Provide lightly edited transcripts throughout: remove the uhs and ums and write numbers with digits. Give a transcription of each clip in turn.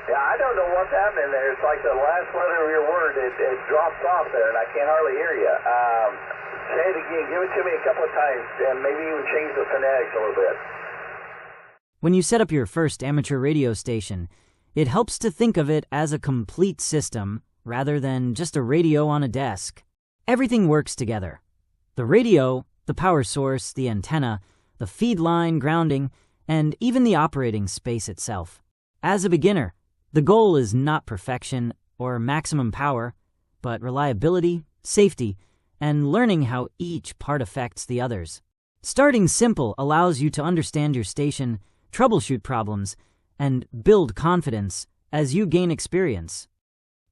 Yeah, I don't know what's happening there. It's like the last letter of your word, it drops off there, and I can't hardly hear you. Say it again. Give it to me a couple of times, and maybe even change the phonetics a little bit. When you set up your first amateur radio station, it helps to think of it as a complete system rather than just a radio on a desk. Everything works together. The radio, the power source, the antenna, the feed line, grounding, and even the operating space itself. As a beginner, the goal is not perfection or maximum power, but reliability, safety, and learning how each part affects the others. Starting simple allows you to understand your station, troubleshoot problems, and build confidence as you gain experience.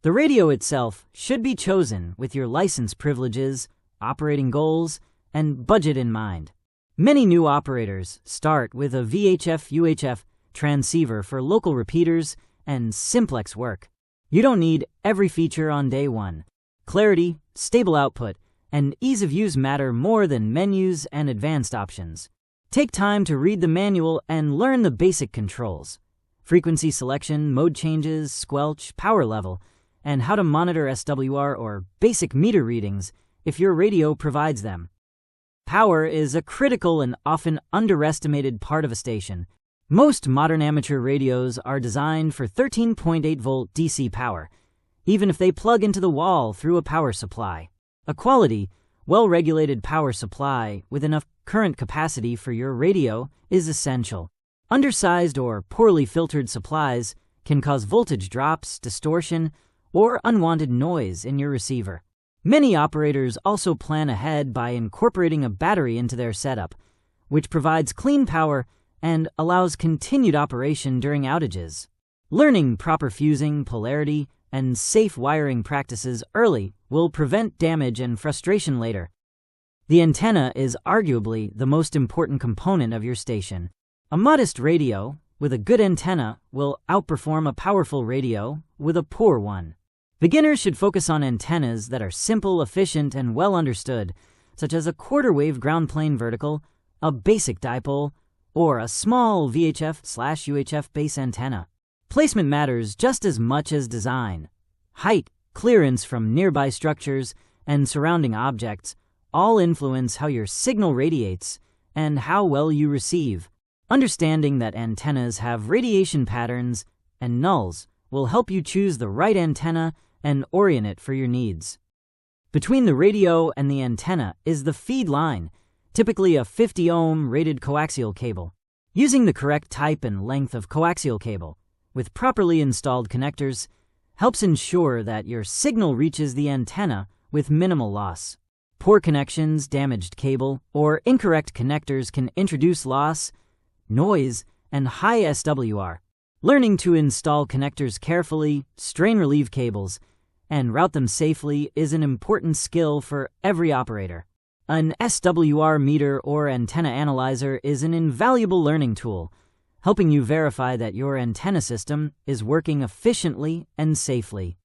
The radio itself should be chosen with your license privileges, operating goals, and budget in mind. Many new operators start with a VHF-UHF transceiver for local repeaters and simplex work. You don't need every feature on day one. Clarity, stable output, and ease of use matter more than menus and advanced options. Take time to read the manual and learn the basic controls: frequency selection, mode changes, squelch, power level, and how to monitor SWR or basic meter readings if your radio provides them. Power is a critical and often underestimated part of a station. Most modern amateur radios are designed for 13.8-volt DC power, even if they plug into the wall through a power supply. A quality, well-regulated power supply with enough current capacity for your radio is essential. Undersized or poorly filtered supplies can cause voltage drops, distortion, or unwanted noise in your receiver. Many operators also plan ahead by incorporating a battery into their setup, which provides clean power and allows continued operation during outages. Learning proper fusing, polarity, and safe wiring practices early will prevent damage and frustration later. The antenna is arguably the most important component of your station. A modest radio with a good antenna will outperform a powerful radio with a poor one. Beginners should focus on antennas that are simple, efficient, and well understood, such as a quarter-wave ground plane vertical, a basic dipole, or a small VHF/UHF base antenna. Placement matters just as much as design. Height, clearance from nearby structures, and surrounding objects all influence how your signal radiates and how well you receive. Understanding that antennas have radiation patterns and nulls will help you choose the right antenna and orient it for your needs. Between the radio and the antenna is the feed line, typically a 50-ohm rated coaxial cable. Using the correct type and length of coaxial cable, with properly installed connectors, helps ensure that your signal reaches the antenna with minimal loss. Poor connections, damaged cable, or incorrect connectors can introduce loss, noise, and high SWR. Learning to install connectors carefully, strain relieve cables, and route them safely is an important skill for every operator. An SWR meter or antenna analyzer is an invaluable learning tool, helping you verify that your antenna system is working efficiently and safely.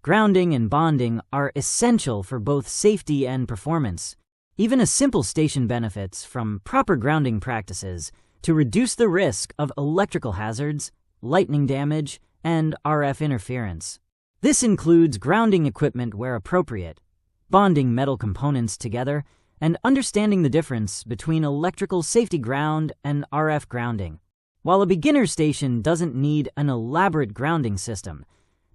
Grounding and bonding are essential for both safety and performance. Even a simple station benefits from proper grounding practices to reduce the risk of electrical hazards, lightning damage, and RF interference. This includes grounding equipment where appropriate, bonding metal components together, and understanding the difference between electrical safety ground and RF grounding. While a beginner station doesn't need an elaborate grounding system,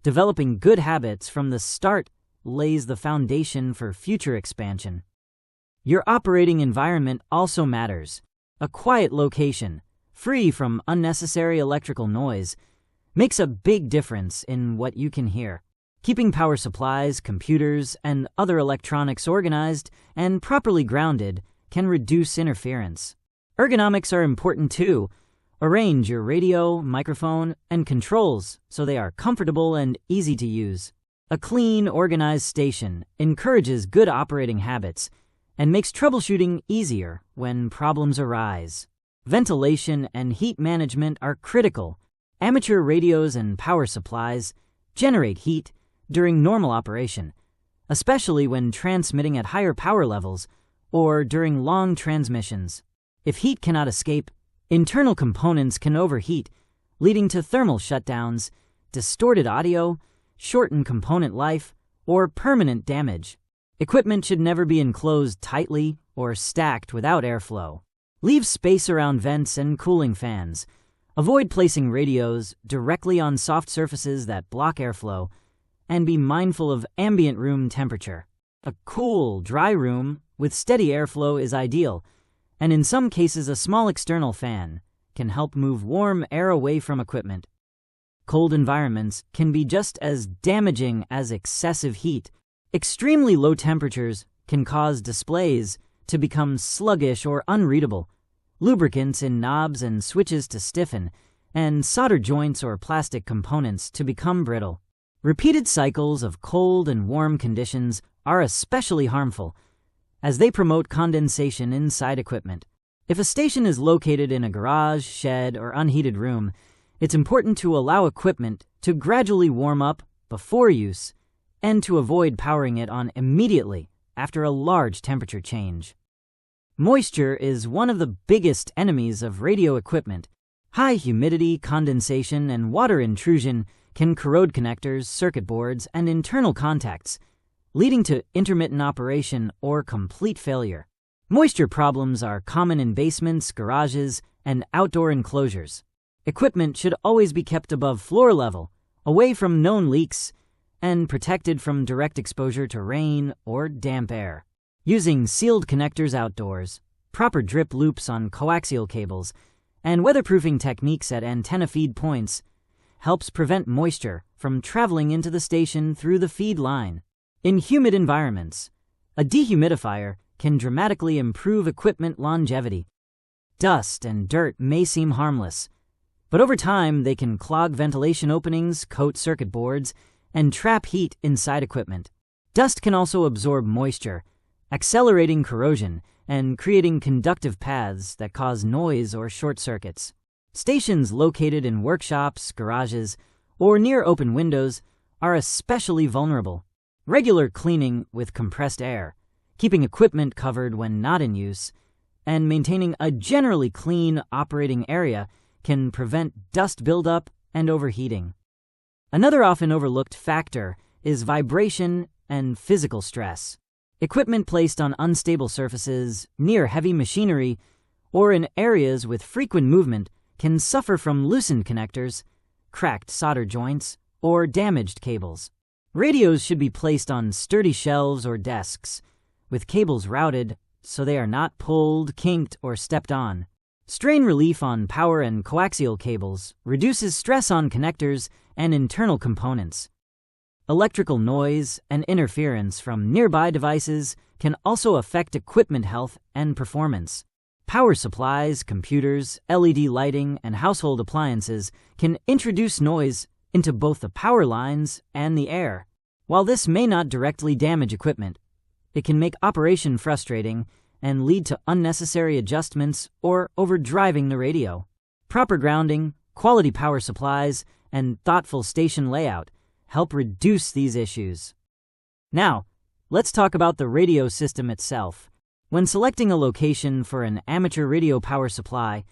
developing good habits from the start lays the foundation for future expansion. Your operating environment also matters. A quiet location, free from unnecessary electrical noise, makes a big difference in what you can hear. Keeping power supplies, computers, and other electronics organized and properly grounded can reduce interference. Ergonomics are important too. Arrange your radio, microphone, and controls so they are comfortable and easy to use. A clean, organized station encourages good operating habits and makes troubleshooting easier when problems arise. Ventilation and heat management are critical. Amateur radios and power supplies generate heat during normal operation, especially when transmitting at higher power levels or during long transmissions. If heat cannot escape, internal components can overheat, leading to thermal shutdowns distorted audio, shorten component life, or permanent damage. Equipment should never be enclosed tightly or stacked without airflow. Leave space around vents and cooling fans. Avoid placing radios directly on soft surfaces that block airflow, and be mindful of ambient room temperature. A cool, dry room with steady airflow is ideal, and in some cases a small external fan can help move warm air away from equipment. Cold environments can be just as damaging as excessive heat. Extremely low temperatures can cause displays to become sluggish or unreadable, lubricants in knobs and switches to stiffen, and solder joints or plastic components to become brittle. Repeated cycles of cold and warm conditions are especially harmful, as they promote condensation inside equipment. If a station is located in a garage, shed, or unheated room, it's important to allow equipment to gradually warm up before use and to avoid powering it on immediately after a large temperature change. Moisture is one of the biggest enemies of radio equipment. High humidity, condensation, and water intrusion can corrode connectors, circuit boards, and internal contacts, leading to intermittent operation or complete failure. Moisture problems are common in basements, garages, and outdoor enclosures. Equipment should always be kept above floor level, away from known leaks, and protected from direct exposure to rain or damp air. Using sealed connectors outdoors, proper drip loops on coaxial cables, and weatherproofing techniques at antenna feed points helps prevent moisture from traveling into the station through the feed line. In humid environments, a dehumidifier can dramatically improve equipment longevity. Dust and dirt may seem harmless, but over time they can clog ventilation openings, coat circuit boards, and trap heat inside equipment. Dust can also absorb moisture, accelerating corrosion and creating conductive paths that cause noise or short circuits. Stations located in workshops, garages, or near open windows are especially vulnerable. Regular cleaning with compressed air, keeping equipment covered when not in use, and maintaining a generally clean operating area can prevent dust buildup and overheating. Another often overlooked factor is vibration and physical stress. Equipment placed on unstable surfaces, near heavy machinery, or in areas with frequent movement can suffer from loosened connectors, cracked solder joints, or damaged cables. Radios should be placed on sturdy shelves or desks, with cables routed so they are not pulled, kinked, or stepped on. Strain relief on power and coaxial cables reduces stress on connectors and internal components. Electrical noise and interference from nearby devices can also affect equipment health and performance. Power supplies, computers, LED lighting, and household appliances can introduce noise into both the power lines and the air. While this may not directly damage equipment, it can make operation frustrating and lead to unnecessary adjustments or overdriving the radio. Proper grounding, quality power supplies, and thoughtful station layout help reduce these issues. Now, let's talk about the radio system itself. When selecting a location for an amateur radio power supply,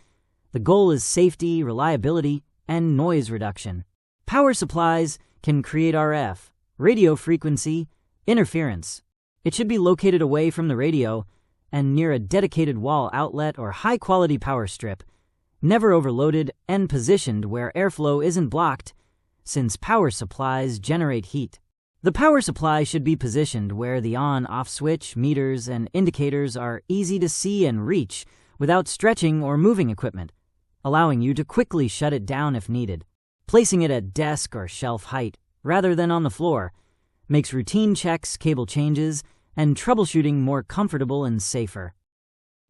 the goal is safety, reliability, and noise reduction. Power supplies can create RF, radio frequency, interference. It should be located away from the radio and near a dedicated wall outlet or high-quality power strip, never overloaded and positioned where airflow isn't blocked, since power supplies generate heat. The power supply should be positioned where the on-off switch, meters, and indicators are easy to see and reach without stretching or moving equipment, allowing you to quickly shut it down if needed. Placing it at desk or shelf height, rather than on the floor, makes routine checks, cable changes, and troubleshooting more comfortable and safer.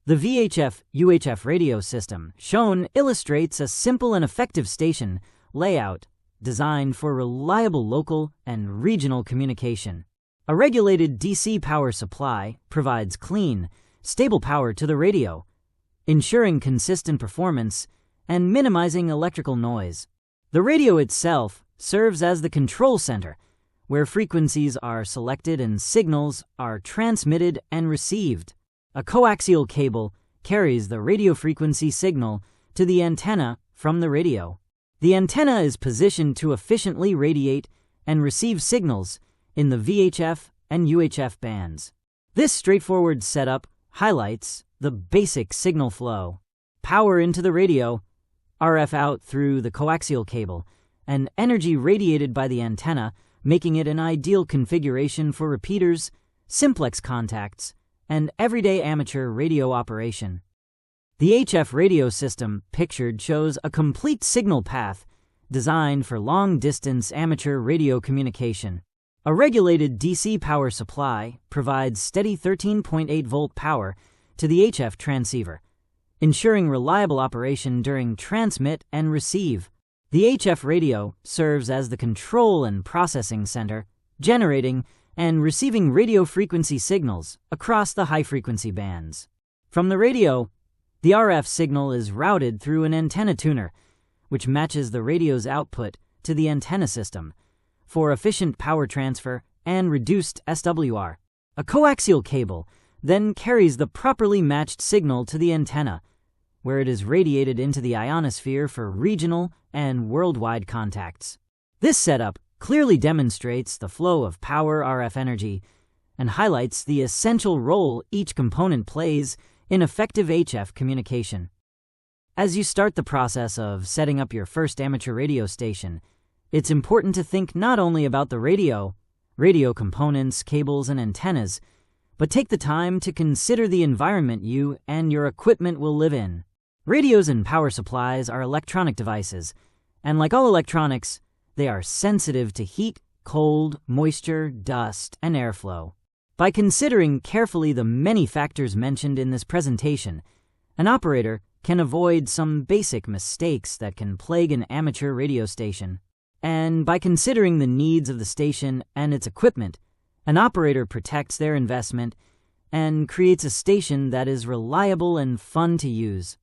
The VHF UHF radio system shown illustrates a simple and effective station layout designed for reliable local and regional communication. A regulated DC power supply provides clean, stable power to the radio, ensuring consistent performance and minimizing electrical noise. The radio itself serves as the control center, where frequencies are selected and signals are transmitted and received. A coaxial cable carries the radio frequency signal to the antenna from the radio. The antenna is positioned to efficiently radiate and receive signals in the VHF and UHF bands. This straightforward setup highlights the basic signal flow: power into the radio, RF out through the coaxial cable, and energy radiated by the antenna, making it an ideal configuration for repeaters, simplex contacts, and everyday amateur radio operation. The HF radio system pictured shows a complete signal path designed for long-distance amateur radio communication. A regulated DC power supply provides steady 13.8-volt power to the HF transceiver, ensuring reliable operation during transmit and receive. The HF radio serves as the control and processing center, generating and receiving radio frequency signals across the high-frequency bands. From the radio, the RF signal is routed through an antenna tuner, which matches the radio's output to the antenna system for efficient power transfer and reduced SWR. A coaxial cable then carries the properly matched signal to the antenna, where it is radiated into the ionosphere for regional and worldwide contacts. This setup clearly demonstrates the flow of power RF energy and highlights the essential role each component plays in effective HF communication. As you start the process of setting up your first amateur radio station, it's important to think not only about the radio components, cables, and antennas, but take the time to consider the environment you and your equipment will live in. Radios and power supplies are electronic devices, and like all electronics, they are sensitive to heat, cold, moisture, dust, and airflow. By considering carefully the many factors mentioned in this presentation, an operator can avoid some basic mistakes that can plague an amateur radio station. And by considering the needs of the station and its equipment, an operator protects their investment and creates a station that is reliable and fun to use.